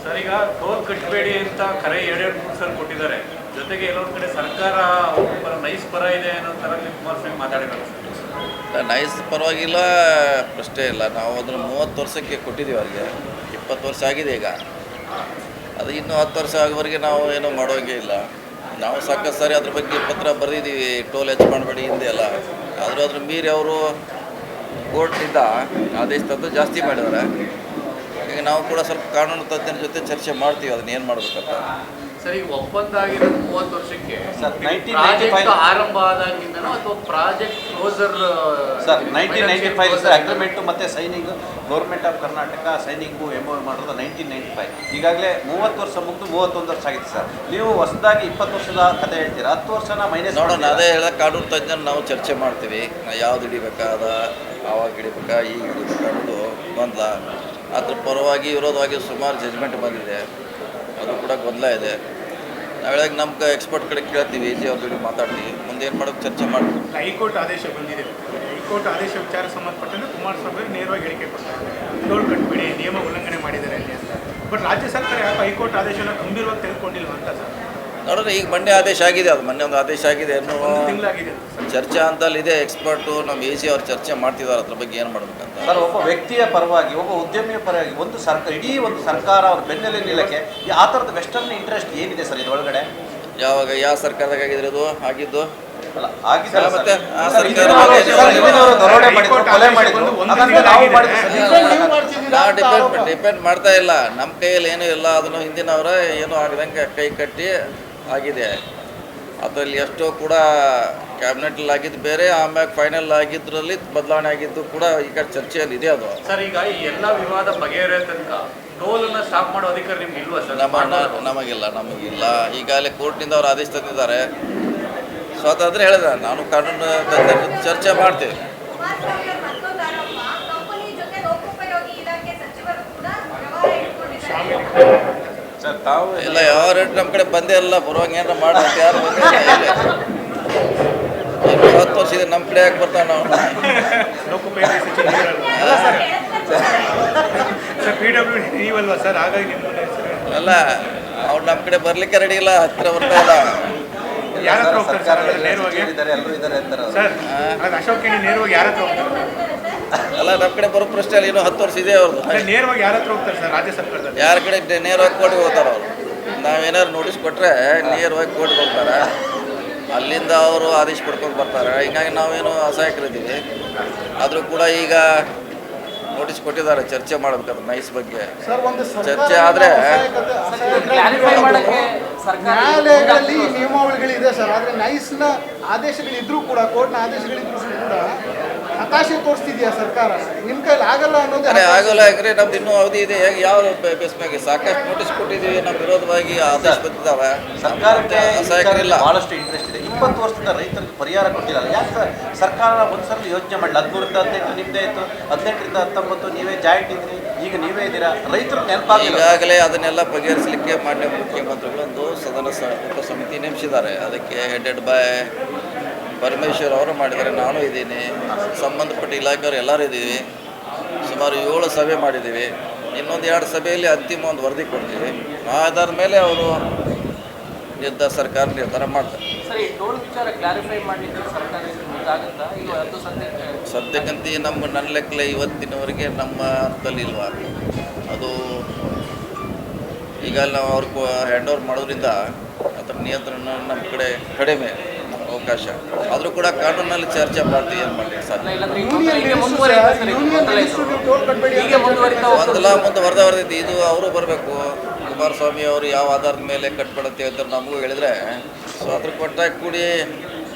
Sir, ಈಗ toll ಕಟ್ಟಬೇಡಿ ಅಂತ ಕರೆ ಎರಡೆರಡು ಮೂರು ಸಲ ಕೊಟ್ಟಿದ್ದಾರೆ. ಜೊತೆಗೆ ಎಲ್ಲೊಂದು ಕಡೆ ಸರ್ಕಾರ ನೈಸ್ ಪರ ಇದೆ ಅನ್ನೋ ಥರ ಕುಮಾರಸ್ವಾಮಿ ಮಾತಾಡಿದ್ದಾರೆ. ನೈಸ್ ಪರವಾಗಿಲ್ಲ, ಪ್ರಶ್ನೆ ಇಲ್ಲ. ನಾವು ಅದನ್ನು 30 ವರ್ಷಕ್ಕೆ ಕೊಟ್ಟಿದ್ದೀವಿ ಅವ್ರಿಗೆ. 20 ವರ್ಷ ಆಗಿದೆ ಈಗ. ಅದು ಇನ್ನೂ 10 ವರ್ಷ ಆಗೋವರೆಗೆ ನಾವು ಏನೂ ಮಾಡೋಂಗೇ ಇಲ್ಲ. ನಾವು ಸಾಕಷ್ಟು ಸಾರಿ ಅದ್ರ ಬಗ್ಗೆ ಪತ್ರ ಬರೆದಿದ್ದೀವಿ, ಟೋಲ್ ಹೆಚ್ಚು ಮಾಡಬೇಡಿ ಹಿಂದೆ ಎಲ್ಲ. ಆದರೂ ಅದ್ರ ಮೀರಿ ಅವರು ಕೋರ್ಟ್ನಿಂದ ಆದೇಶ ತಂದು ಜಾಸ್ತಿ ಮಾಡಿದ್ದಾರೆ. ಈಗ ನಾವು ಕೂಡ ಸ್ವಲ್ಪ ಕಾನೂನು ತಜ್ಞರ ಜೊತೆ ಚರ್ಚೆ ಮಾಡ್ತೀವಿ ಅದನ್ನ ಏನು ಮಾಡಬೇಕಂತ. ಸರ್, ಈಗ ಒಪ್ಪಂದ ಆಗಿರೋದು 30 ವರ್ಷಕ್ಕೆ ಪ್ರಾಜೆಕ್ಟ್ ಆರಂಭ ಆದಾಗಿಂದನೋ ಅಥವಾ ಪ್ರಾಜೆಕ್ಟ್ ಕ್ಲೋಸರ್? ಸರ್, 1995 ಅಗ್ರಿಮೆಂಟು ಮತ್ತು signing government of Karnataka signing MOU ಮಾಡೋದು 1995. ಈಗಾಗಲೇ 30 ವರ್ಷ ಮುಗಿದು 31 ವರ್ಷ ಆಗಿತ್ತು ಸರ್. ನೀವು ಹೊಸದಾಗಿ 20 ವರ್ಷದ ಕಥೆ ಹೇಳ್ತೀರಾ, 10 ವರ್ಷನ ಮೈನಸ್ ನೋಡೋಣ. ಅದೇ ಹೇಳ, ಕಾನೂನು ತಜ್ಞರು ನಾವು ಚರ್ಚೆ ಮಾಡ್ತೀವಿ. ಯಾವ್ದು ಹಿಡಿಬೇಕಾದ, ಆವಾಗ ಹಿಡಿಬೇಕಾ, ಈಗ ಹಿಡಿಬೇಕಾ ಅನ್ನೋದು ಗೊಂದಲ. ಅದ್ರ ಪರವಾಗಿ ವಿರೋಧವಾಗಿ ಸುಮಾರು ಜಜ್ಮೆಂಟ್ ಬಂದಿದೆ, ಅದು ಕೂಡ ಗೊಂದಲ ಇದೆ. ನಾಳೆ ನಮ್ಮ ಎಕ್ಸ್ಪರ್ಟ್ ಕಡೆ ಕೇಳ್ತೀವಿ, ಅವ್ರ ಜೊತೆ ಮಾತಾಡ್ತೀವಿ, ಮುಂದೆ ಏನು ಮಾಡೋದು ಚರ್ಚೆ ಮಾಡ್ತೀವಿ. ಹೈಕೋರ್ಟ್ ಆದೇಶ ಬಂದಿದೆ. ಹೈಕೋರ್ಟ್ ಆದೇಶ ವಿಚಾರ ಸಂಬಂಧಪಟ್ಟಂತೆ ಕುಮಾರಸ್ವಾಮಿ ನೇರವಾಗಿ ಹೇಳಿಕೆ ಕೊಡ್ತಾರೆ, ಟೋಲ್ ಕಟ್ಟಬೇಡಿ, ನಿಯಮ ಉಲ್ಲಂಘನೆ ಮಾಡಿದ್ದಾರೆ ಅಲ್ಲಿ ಅಂತ. ಬಟ್ ರಾಜ್ಯ ಸರ್ಕಾರ ಯಾಕೆ ಹೈಕೋರ್ಟ್ ಆದೇಶನ ಗಂಭೀರವಾಗಿ ತೆಗೆದುಕೊಂಡಿಲ್ವ ಅಂತ ಸರ್? ನೋಡೋಣ, ಈಗ ಮೊನ್ನೆ ಆದೇಶ ಆಗಿದೆ, ಅದು ಮೊನ್ನೆ ಒಂದು ಆದೇಶ ಆಗಿದೆ, ಇನ್ನೂ ತಿಂಗಳಾಗಿದೆ ಚರ್ಚೆ ಅಂತಲ್ಲಿದೆ. ಎಕ್ಸ್ಪರ್ಟು ನಮ್ಮ AC ಅವ್ರು ಚರ್ಚೆ ಮಾಡ್ತಿದ್ದಾರೆ ಅದ್ರ ಬಗ್ಗೆ ಏನು ಮಾಡ್ಬೇಕಂತ. ಸರ್, ಒಬ್ಬ ವ್ಯಕ್ತಿಯ ಪರವಾಗಿ, ಒಬ್ಬ ಉದ್ಯಮಿಯ ಪರವಾಗಿ ಒಂದು ಸರ್ಕಾರ, ಇಡೀ ಒಂದು ಸರ್ಕಾರ ಅವ್ರ ಬೆನ್ನೆಲೆ ನಿಲ್ಲಕ್ಕೆ ಆ ಥರದ ವೆಸ್ಟರ್ನ್ ಇಂಟ್ರೆಸ್ಟ್ ಏನಿದೆ ಸರ್ ಇದರೊಳಗಡೆ? ಯಾವಾಗ ಯಾವ ಸರ್ಕಾರದಾಗ ಆಗಿದ್ರೆ ಅದು ಆಗಿದ್ದು? ಅಲ್ಲ, ಆಗಿದ್ದಲ್ಲ ಮತ್ತೆ ಆ ಸರ್. ನಾವು ಡಿಪೆಂಡ್ ಮಾಡ್ತಾ ಇಲ್ಲ, ನಮ್ಮ ಕೈಯಲ್ಲಿ ಏನೂ ಇಲ್ಲ. ಅದನ್ನು ಹಿಂದಿನವರ ಏನೂ ಆಗದಂಗೆ ಕೈ ಕಟ್ಟಿ ಆಗಿದೆ. ಅದರಲ್ಲಿ ಎಷ್ಟೋ ಕೂಡ ಕ್ಯಾಬಿನೆಟಲ್ಲಿ ಆಗಿದ್ದು ಬೇರೆ, ಆಮ್ಯಾಗ ಫೈನಲ್ ಆಗಿದ್ರಲ್ಲಿ ಬದಲಾವಣೆ ಆಗಿದ್ದು ಕೂಡ ಈಗ ಚರ್ಚೆಯಲ್ಲಿ ಇದೆ. ಅದು ಸರ್, ಈಗ ಈ ಎಲ್ಲ ವಿವಾದ ಬಗೆಹರಿಯೋ ತನಕ ಟೋಲನ್ನು ಸ್ಟಾಪ್ ಮಾಡೋ ಅಧಿಕಾರ ನಿಮ್ಗೆ ಇಲ್ವಾ ಸರ್? ನಮಗಿಲ್ಲ. ಈಗಾಗಲೇ ಕೋರ್ಟ್ನಿಂದ ಅವರು ಆದೇಶ ತಂದಿದ್ದಾರೆ. ಸ್ವಾತಂತ್ರ್ಯ ಹೇಳಿದ, ನಾನು ಕಾನೂನು ಚರ್ಚೆ ಮಾಡ್ತೀವಿ. ಸರ್, ತಾವು ಇಲ್ಲ, ಯಾವ ರೇಟ್ ನಮ್ಮ ಕಡೆ ಬಂದೇ ಇಲ್ಲ. ಬರುವಂಗೆ ಏನಾರ ಮಾಡೋದು ಯಾರು ಬಂದಿಲ್ಲ. 10 ವರ್ಷ ಇದೆ, ನಮ್ಮ ಕಡೆ ಯಾಕೆ ಬರ್ತಾವೆ ನಾವು? ಲೋಕೋಪಯೋಗಿ ಸಚಿವ PWD ನೀವಲ್ವಾ ಸರ್? ಹಾಗಾಗಿ ನಿಮ್ಮ ಅಲ್ಲ, ಅವ್ರು ನಮ್ಮ ಕಡೆ ಬರ್ಲಿಕ್ಕೆ ರೆಡಿ ಇಲ್ಲ, ಹತ್ತಿರ ಬರ್ತಾ ಇಲ್ಲ. ಯಾರ ಹತ್ರ ಹೋಗ್ತಾರೆ ಸರ್ ನೇರವಾಗಿ? ಎಲ್ಲರೂ ಇದ್ದಾರೆ ಅಂತಾರೆ ಸರ್, ಅಶೋಕ್ ಕಿಣಿ ನೇರವಾಗಿ ಯಾರ ಹತ್ರ ಹೋಗ್ತಾರೆ? ಅಲ್ಲ, ನಮ್ಮ ಕಡೆ ಬರೋ ಪ್ರಶ್ನೆ ಅಲ್ಲಿ ಇನ್ನೂ 10 ವರ್ಷ ಇದೆ ಅವ್ರದ್ದು. ನೇರವಾಗಿ ಯಾರ ಹತ್ರ ಹೋಗ್ತಾರೆ ಸರ್ ರಾಜ್ಯ ಸರ್ಕಾರದಲ್ಲಿ? ಯಾರ ಕಡೆ ನೇರವಾಗಿ ಕೋರ್ಟ್ಗೆ ಹೋಗ್ತಾರೆ ಅವರು. ನಾವೇನಾದ್ರು ನೋಟಿಸ್ ಕೊಟ್ಟರೆ ನೇರವಾಗಿ ಕೋರ್ಟ್ಗೆ ಹೋಗ್ತಾರೆ, ಅಲ್ಲಿಂದ ಅವರು ಆದೇಶ ಪಡ್ಕೊಂಡು ಬರ್ತಾರೆ. ಹೀಗಾಗಿ ನಾವೇನು ಅಸಹಾಯಕರಿದ್ದೀವಿ. ಆದರೂ ಕೂಡ ಈಗ ನೋಟಿಸ್ ಕೊಟ್ಟಿದ್ದಾರೆ, ಚರ್ಚೆ ಮಾಡಬೇಕಾದ್ರೆ ನೈಸ್ ಬಗ್ಗೆ ಚರ್ಚೆ ಆದರೆ. ನ್ಯಾಯಾಲಯಗಳಲ್ಲಿ ನಿಯಮಾವಳಿಗಳಿದೆ ಸರ್, ಆದರೆ ನೈಸ್ನ ಆದೇಶಗಳಿದ್ರೂ ಕೂಡ, ಕೋರ್ಟ್ನ ಆದೇಶಗಳಿದ್ರೂ ಕೂಡ ಹತಾಶೆ ತೋರಿಸ್ತಿದೆಯಾ ಸರ್ಕಾರ? ನಿಮ್ಮ ಕೈಲಿ ಆಗಲ್ಲ ಅನ್ನೋದು? ಆಗಲ್ಲ, ಯಾಕಂದರೆ ನಮ್ದು ಇನ್ನೂ ಅವಧಿ ಇದೆ. ಯಾವ ಬೇಸ್ ಮೇಲೆ ಸಾಕಷ್ಟು ನೋಟಿಸ್ ಕೊಟ್ಟಿದ್ದೀವಿ, ನಮ್ಮ ವಿರೋಧವಾಗಿ ಆದೇಶ ಬಂದಿದ್ದಾವೆ. ಸರ್ಕಾರಕ್ಕೆ ಅಸಹಾಯಕರಿಲ್ಲ, ಭಾಳಷ್ಟು ಇಂಟ್ರೆಸ್ಟ್ ಇದೆ. 20 ವರ್ಷದಿಂದ ರೈತರಿಗೆ ಪರಿಹಾರ ಕೊಟ್ಟಿಲ್ಲ. ಯಾಕೆ ಸರ್ಕಾರ ಒಂದ್ಸಲ ಯೋಚನೆ ಮಾಡಲಿ? 13ರಿಂದ 18 ನಿಮ್ಮದೇ ಇತ್ತು, 18ರಿಂದ 19 ನೀವೇ ಜಾಯಿಂಟ್ ಇದ್ರಿ, ಈಗ ನೀವೇ ಇದ್ದೀರಾ. ರೈತರು ನೆನಪಾಗಿಲ್ಲ. ಈಗಾಗಲೇ ಅದನ್ನೆಲ್ಲ ಬಗೆಹರಿಸಲಿಕ್ಕೆ ಮಾನ್ಯ ಮುಖ್ಯಮಂತ್ರಿಗಳು ಒಂದು ಸದನ ಉಪಸಮಿತಿ ನೇಮಿಸಿದ್ದಾರೆ. ಅದಕ್ಕೆ ಹೆಡೆಡ್ ಬೈ ಪರಮೇಶ್ವರ್ ಅವರು ಮಾಡಿದ್ದಾರೆ, ನಾನು ಇದ್ದೀನಿ, ಸಂಬಂಧಪಟ್ಟ ಇಲಾಖೆಯವರು ಎಲ್ಲರೂ ಇದ್ದೀವಿ. ಸುಮಾರು 7 ಸಭೆ ಮಾಡಿದ್ದೀವಿ. ಇನ್ನೊಂದು 2 ಸಭೆಯಲ್ಲಿ ಅಂತಿಮ ಒಂದು ವರದಿ ಕೊಡ್ತೀವಿ. ಆಧಾರದ ಮೇಲೆ ಅವರು ಸರ್ಕಾರ ನಿರ್ಧಾರ ಮಾಡ್ತಾರೆ. ಸದ್ಯಕ್ಕಂತೂ ನನ್ನ ಲೆಕ್ಕಲೆ ಇವತ್ತಿನವರೆಗೆ ನಮ್ಮ ಹಂತದಲ್ಲಿ ಇಲ್ವಾ ಅದು. ಈಗ ನಾವು ಅವ್ರಿಗೆ ಹ್ಯಾಂಡ್ ಓವರ್ ಮಾಡೋದ್ರಿಂದ ಅದರ ನಿಯಂತ್ರಣ ನಮ್ಮ ಕಡೆ ಕಡಿಮೆ ಅವಕಾಶ. ಆದರೂ ಕೂಡ ಕಾನೂನಲ್ಲಿ ಚರ್ಚೆ ಮಾಡ್ತೀವಿ, ಏನು ಮಾಡಲಿಕ್ಕೆ ಸಾಧ್ಯ. ಒಂದಲ್ಲ ಮುಂದೆ ವರದೈತಿ. ಇದು ಅವರು ಬರಬೇಕು, ಕುಮಾರಸ್ವಾಮಿ ಅವರು ಯಾವ ಆಧಾರದ ಮೇಲೆ ಕಟ್ಕೊಡಂತ ಹೇಳ್ತಾರೆ ನಮಗೂ ಹೇಳಿದರೆ, ಸೊ ಅದ್ರ ಕೊಟ್ಟಾಗ ಕೂಡಿ